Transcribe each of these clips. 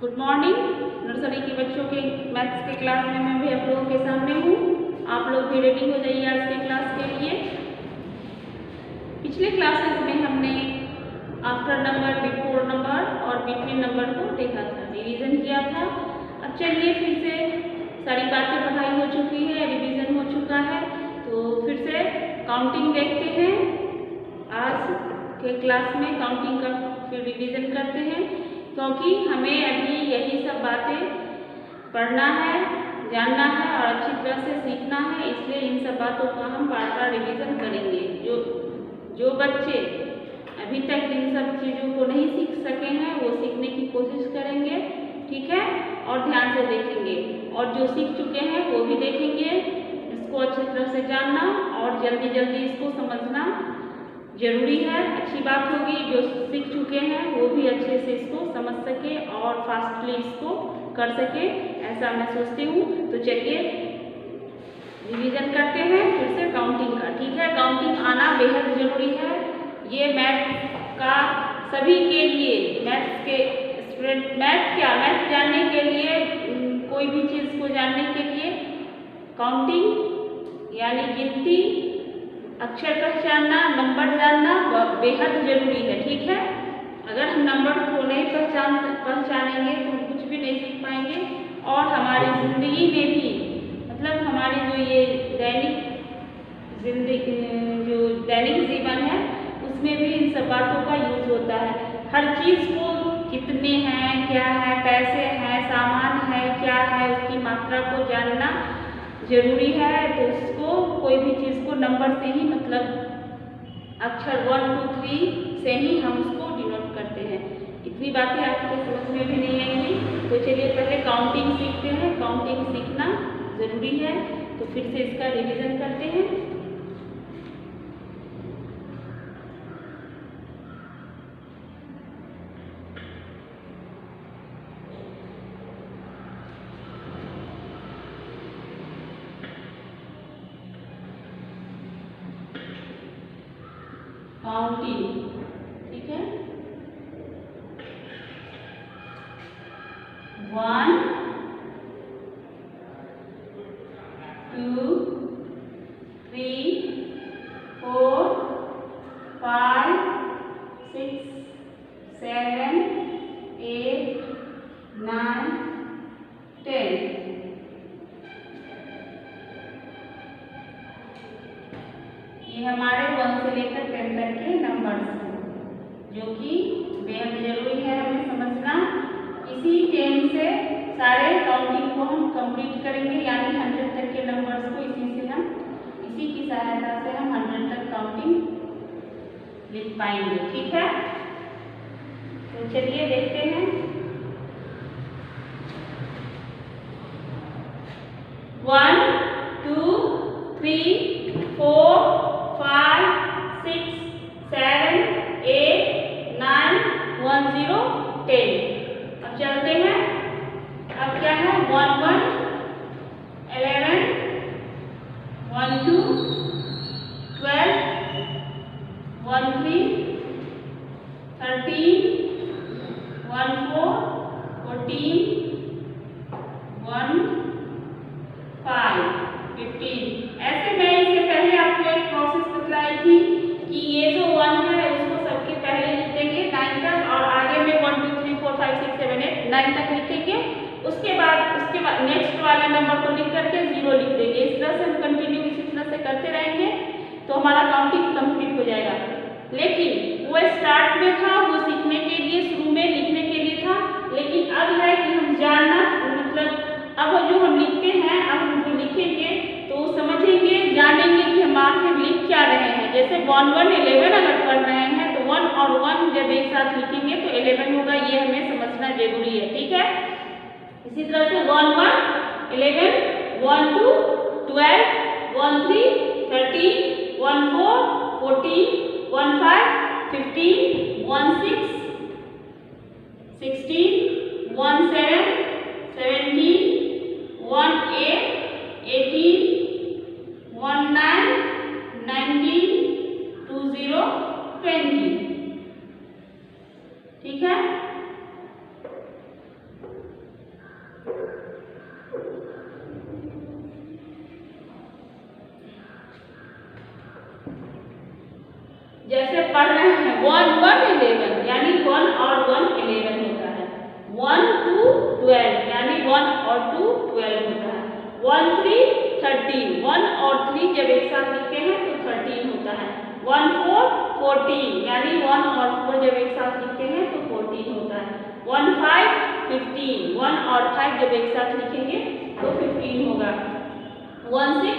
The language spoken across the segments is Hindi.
Good morning. नर्सरी के बच्चों के मैथ्स के क्लास में मैं भी आप लोगों के सामने हूँ। आप लोग भी रेडी हो जाइए आज के क्लास के लिए। पिछले क्लासेस में हमने आफ्टर नंबर, बिफोर नंबर और बिटवीन नंबर को देखा था, रिवीजन किया था। अब चलिए फिर से सारी बातें पढ़ाई हो चुकी है, रिवीजन हो चुका है, तो फिर से काउंटिंग देखते हैं। आज के क्लास में काउंटिंग का फिर रिवीजन करते हैं, क्योंकि हमें अभी यही सब बातें पढ़ना है, जानना है और अच्छी तरह से सीखना है। इसलिए इन सब बातों का हम बार बार रिवीजन करेंगे। जो बच्चे अभी तक इन सब चीज़ों को नहीं सीख सके हैं वो सीखने की कोशिश करेंगे, ठीक है, और ध्यान से देखेंगे। और जो सीख चुके हैं वो भी देखेंगे, इसको अच्छी तरह से जानना और जल्दी जल्दी इसको समझना जरूरी है। अच्छी बात होगी जो सीख चुके हैं वो भी अच्छे से इसको समझ सके और फास्टली इसको कर सके, ऐसा मैं सोचती हूँ। तो चलिए रिवीजन करते हैं फिर से काउंटिंग का, ठीक है। काउंटिंग आना बेहद जरूरी है। ये मैथ का सभी के लिए, मैथ्स के स्टूडेंट, मैथ जानने के लिए, कोई भी चीज़ को जानने के लिए काउंटिंग यानी गिनती, अक्षर पहचानना, नंबर जानना बेहद जरूरी है, ठीक है। अगर हम नंबर को नहीं पहचानेंगे तो हम कुछ भी नहीं सीख पाएंगे और हमारी ज़िंदगी में भी, मतलब हमारी जो ये दैनिक जीवन है उसमें भी इन सब बातों का यूज होता है। हर चीज़ को कितने हैं, क्या है, पैसे हैं, सामान है, क्या है, उसकी मात्रा को जानना जरूरी है। तो उसको कोई भी चीज़ को नंबर से ही, मतलब अक्षर 1 2 3 से ही हम उसको डिनोट करते हैं। इतनी बातें आपको समझ में भी नहीं आएंगी, तो चलिए पहले काउंटिंग सीखते हैं। काउंटिंग सीखना ज़रूरी है, तो फिर से इसका रिवीजन करते हैं। काउंटिंग, ठीक है। 1 2 3 4 5 6 7 8 9 10। ये हमारे 1 से लेकर 10 तक के नंबर्स हैं, जो कि बेहद जरूरी है हमें समझना। इसी 10 से सारे काउंटिंग को हम कंप्लीट करेंगे, यानी 100 तक के नंबर्स को इसी की सहायता से हम 100 तक काउंटिंग लिख पाएंगे, ठीक है। तो चलिए देखते हैं। 1 2 3 4 5 6 7 8 9 1 0 10। अब चलते हैं। अब क्या है? 1 1 11 1 2 12 1 3 13 1 4 14 1 5 15। ऐसे मैं इससे पहले आपको एक प्रोसेस बतलाई थी कि ये जो 1 है उसको सबके पहले लिख देंगे 9 तक, और आगे में 1 2 3 4 5 6 7 8 9 तक लिखेंगे। उसके बाद नेक्स्ट वाले नंबर को लिख करके 0 लिख देंगे। इस तरह से हम कंटिन्यू इसी तरह से करते रहेंगे तो हमारा काउंटिंग कंप्लीट हो जाएगा। लेकिन वो स्टार्ट में था, वो सीखने के लिए, शुरू में लिखने के लिए था, लेकिन अब है कि हम जानना, मतलब अब जो हम लिखते हैं, अब हम जो लिखेंगे तो समझेंगे, जानेंगे कि हम आखिर लिख क्या रहे हैं। जैसे 1 1 11 अगर पढ़ रहे हैं तो 1 और 1 जब एक साथ लिखेंगे तो 11 होगा, ये हमें समझना जरूरी है, ठीक है। इसी तरह से 1 1 11 1 2 12 1 3 13 1 4 14 1 5 15 1 6 16 1 7 17 1 8 18 1 9 19 2 0 20, ठीक है। 1 1 11 यानी 1 और 1 11 होता है। 1 2 12 यानी 1 और 2 12 होता है। 1 3 13 1 और 3 जब एक साथ लिखते हैं तो 13 होता है। 1 4 14 यानी 1 और 4 जब एक साथ लिखते हैं तो 14 होता है। 1 5 15 1 और 5 जब एक साथ लिखेंगे तो 15 होगा। 1 6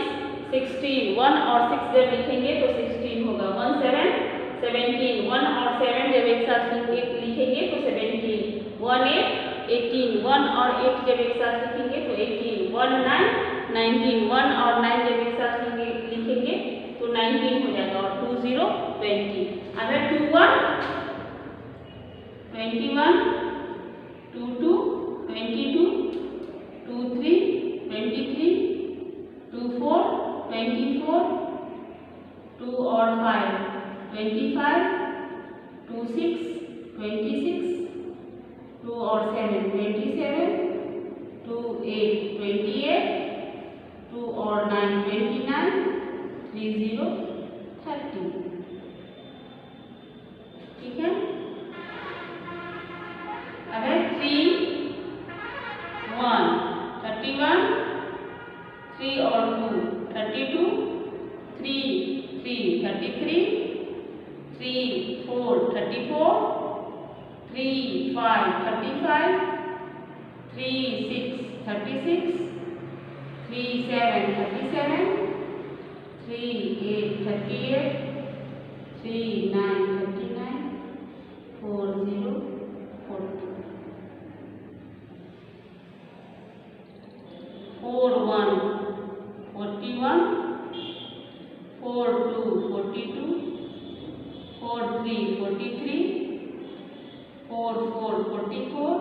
16 1 और 6 जब लिखेंगे तो 16 होगा। 1 7 17 1 और 7 जब एक साथ लिखेंगे तो 17। 1 8 18 1 और 8 जब एक साथ लिखेंगे तो 18। 1 9 19 1 और 9 जब एक साथ लिखेंगे तो 19 हो जाएगा। और 2 0 20। अगर 2 1 21 2 2 22 2 3 23 2 4 24 2 और 5 25 2 6 26 2 और 7 27 2 8 28 2 और 9 29 3 0 30। ठीक है। अगर 3 1 31 3 और 2 32 3 3 33 3 4 34 3 5 35 3 6 36 3 7 37 3 8 38 3 9 39 4 0 40। 4 1 41 4 2 42 4 3 43 4 4 44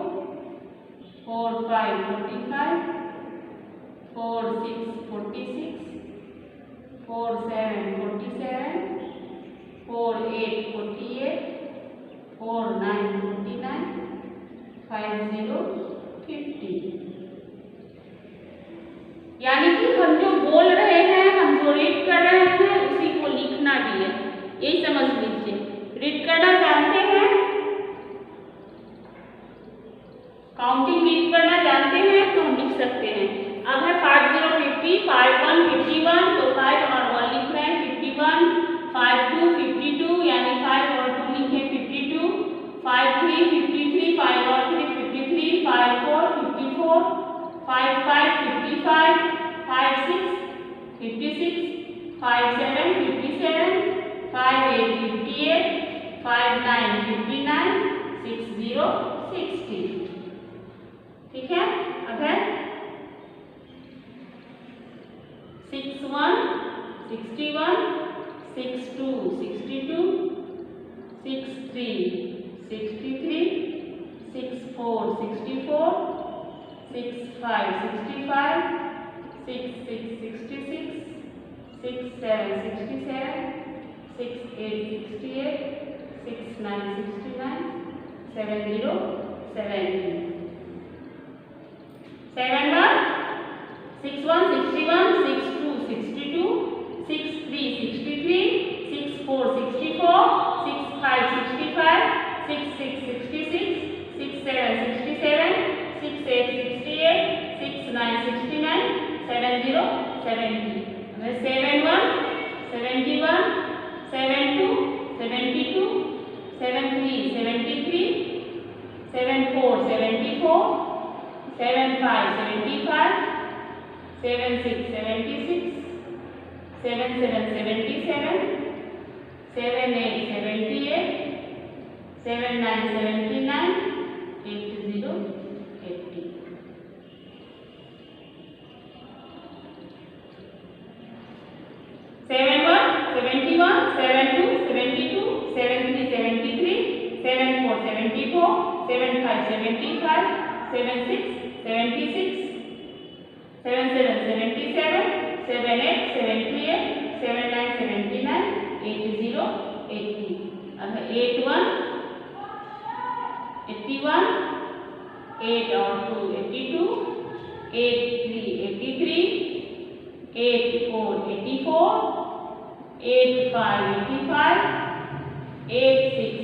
4 5 45 4 6 46 4 7 47 4 8 48 4 9 49 5 0 50। यानी कि हम जो बोल रहे हैं, हम जो रीड कर रहे हैं, उसी को लिखना भी है। यही समझ लीजिए। रीड करना जानते हैं, काउंटिंग रीड करना जानते हैं तो हम लिख सकते हैं। अब है 5 0 50 5 1 51 तो 5 और 1 लिख रहे हैं 51। 5 2 52 यानी 5 और 2 लिखे 52। 5 3 53 5 और 3 53। 5 4 54 5 5 55 5 6 56 5 7 57 5 8 58 5 9 59 6 0 60। ठीक है। अब है 6 1 61 6 2 62 6 3 63 6 4 64 6 5 65 6 6 66 6 7 67 6 8 68 6 9 69 7 0 70। 7 1 6 1 61 6 2 62 6 3 63 6 4 64 6 5 65 6 6 66 6 7 67 6 8 68 6 9 69 7 0 70। 7 1 71 7 2 72 7 3 73 7 4 74 7 5 75 7 6 76 7 7 77 7 8 78 7 9 79 8 0 80। 7 1 71 7 2 72 7 3 73 7 4 74 7 5 75 7 6 76 7 7 77 7 8 78 7 9 79 8 0 80। अब 8 1 81 8 और 2 82 8 3 83 8 4 84 8 5 85 8 6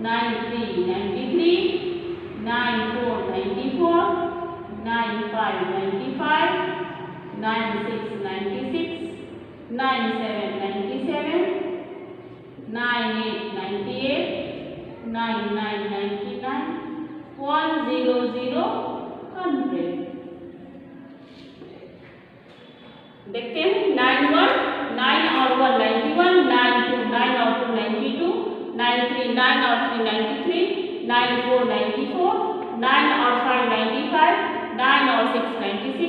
93 93, 94 94, 95 95, 96 96, 97 97, 98 98, 99 99, 100 100। देखते हैं 91 9 और 1 91, 92 9 और 2 92, 93 9 और 3 93, 94 94, 9 और 5 95, 9 और 6 96,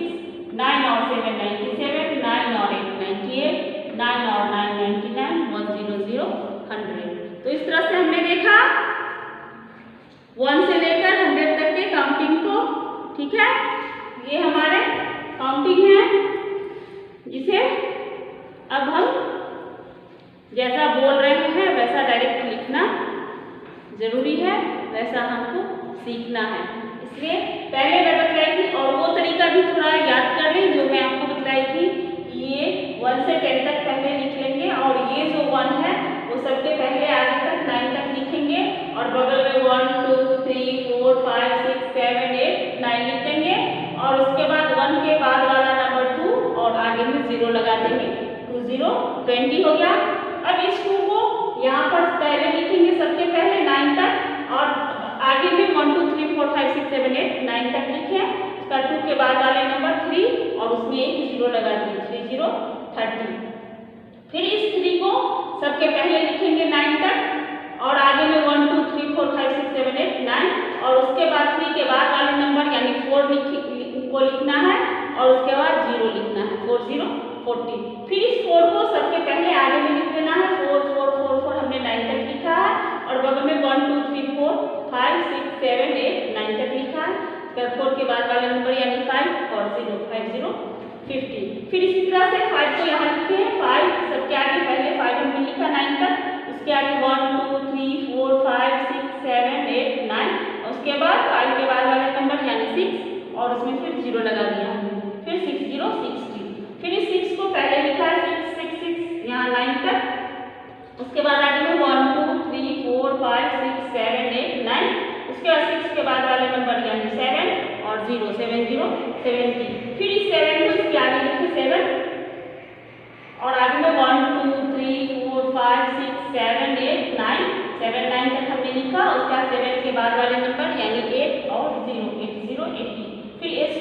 9 और 7 97, 9 और 8 98, 9 और 9 99, 100 100। तो इस तरह से हमने देखा 1 से लेकर 100 तक के काउंटिंग को। ठीक है, ये हमारे काउंटिंग है जिसे अब हम जैसा बोल रहे हैं वैसा डायरेक्ट लिखना जरूरी है, वैसा हमको सीखना है। इसलिए पहले मैं बताई थी और वो तरीका भी थोड़ा याद कर लें जो मैं आपको बताई थी। ये 1 से 10 तक पहले लिख लेंगे और ये जो 1 है वो सबके पहले आगे तक 9 तक लिखेंगे और बगल में 1 2 3 4 5 6 7 8 9 लिख देंगे और उसके बाद 1 के बाद वाला नंबर 2 और आगे में 0 लगा देंगे। 2 0 20 हो गया। अब इस 2 को यहाँ पर पहले लिखेंगे सबके पहले 9 तक और आगे में 1 2 3 4 5 6 7 8 9 तक लिखे। उसका 2 के बाद वाले नंबर 3 और उसमें एक 0 लगा दिए 3 0 30। फिर इस 3 को सबके पहले लिखेंगे 9 तक और आगे में 1 2 3 4 5 6 7 8 9 और उसके बाद 3 के बाद वाले नंबर यानी 4 को लिखना है और उसके बाद 0 लिखना है 4 0 40। फिर इस 4 को सबके पहले आगे में लिख देना है 4 4 4 4 हमने 9 तक लिखा है और बगल में 1 2 3 4 5 6 7 8 9 तक लिखा है। 4 के बाद वाला नंबर यानी 5 और 0 5 0 50। फिर इसी तरह से 5 को यहाँ लिखे हैं 5 सबके आगे पहले 5 हमने लिखा 9 तक, उसके आगे 1 2 3 4 5 6 7 8 9 उसके बाद 5 के बाद वाला नंबर यानी 6 और उसमें फिर 0 लगा दिया। फिर 6 0 60। फिर इस 6 को पहले लिखा है 6 6 6 यहाँ 9 तक, उसके बाद आगे में 1 2 3 4 5 6 7 8 9 उसके बाद 6 के बाद वाले नंबर यानी 7 और 0 7 0 70। फिर इस 7 को इसके आगे लिखे 7 और आगे में 1 2 3 4 5 6 7 8 9 7 9 तक हमने लिखा। उसके बाद 7 के बाद वाले नंबर यानी 8 और 0 8 0 80। फिर इस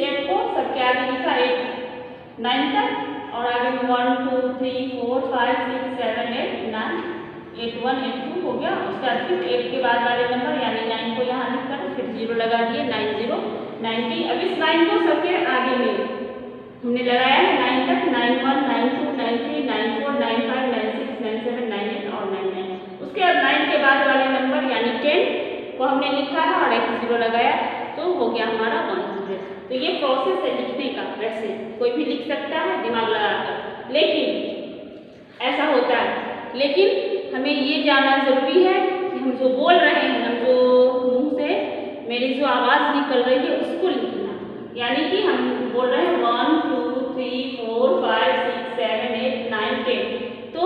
8 को सबके आगे लिखा 8 9 तक और आगे में 1 2 3 4 5 6 7 8 9 8 1 8 2 हो गया। उसके बाद फिर 8 के बाद वाले नंबर यानी 9 को यहाँ लिखकर फिर 0 लगा दिए 9 0 90। अब इस 9 को सबके आगे में हमने लगाया है 9 तक 9 1 9 2 9 3 9 4 9 5 9 6 9 7 9 8 और 9 9। उसके बाद 9 के बाद वाले नंबर यानी 10 को हमने लिखा है और एक 0 लगाया तो हो गया हमारा 100। तो ये प्रोसेस है लिखने का। वैसे कोई भी लिख सकता है दिमाग लगाकर, लेकिन ऐसा होता है। लेकिन हमें ये जानना जरूरी है कि हम जो बोल रहे हैं, हम जो मुंह से मेरी जो आवाज़ निकल रही है उसको लिखना। यानी कि हम बोल रहे हैं 1 2 3 4 5 6 7 8 9 10। तो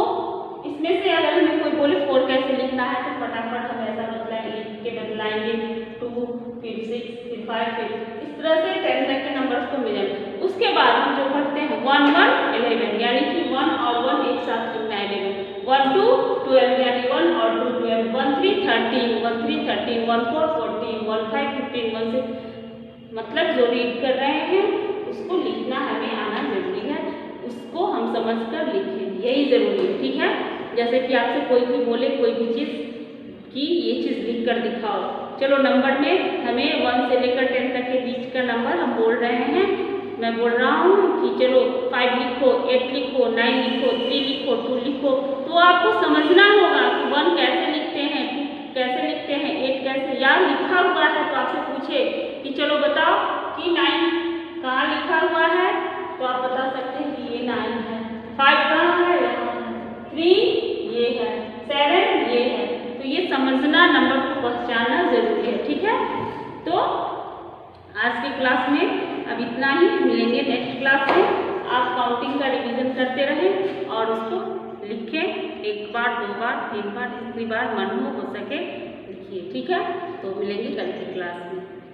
इसमें से अगर हमें कोई बोले 4 कैसे लिखना है तो फटाफट हम ऐसा लिख के बदलाएंगे 2 फिर 6 फिर 5 फिर इस तरह से 10 तक के नंबर्स को मिलेंगे। उसके बाद हम जो पढ़ते हैं 1 1 11 यानी कि 1 और 1 एक साथ लिखना है 11 1 2 12 यानी 1 और 2 12 1 3 13 1 3 13 1 4 14 1 5 15 1 6 मतलब जो रीड कर रहे हैं उसको लिखना हमें आना जरूरी है, उसको हम समझ कर लिखें, यही जरूरी है। ठीक है, जैसे कि आपसे कोई भी बोले कोई भी चीज़ कि ये चीज़ लिख कर दिखाओ। चलो नंबर में हमें 1 से लेकर 10 तक के बीच का नंबर हम बोल रहे हैं। मैं बोल रहा हूँ कि चलो 5 लिखो 8 लिखो 9 लिखो 3 लिखो 2 लिखो, तो आपको समझना होगा कि 1 कैसे लिखते हैं 2 कैसे लिखते हैं 8 कैसे। या लिखा हुआ है तो आपसे पूछे कि चलो बताओ कि 9 कहाँ लिखा हुआ है तो आप बता सकते हैं कि ये 9 है। 5 कहाँ है, यहाँ है। 3 ये है, 7 ये है। तो ये समझना, नंबर को पहचानना जरूरी है। ठीक है, तो आज के क्लास में अब इतना ही। मिलेंगे नेक्स्ट क्लास में। आप काउंटिंग का रिवीजन करते रहें और उसको लिखें, 1 बार 2 बार 3 बार, जितनी बार मन हो सके लिखिए। ठीक है, तो मिलेंगे कल की क्लास में।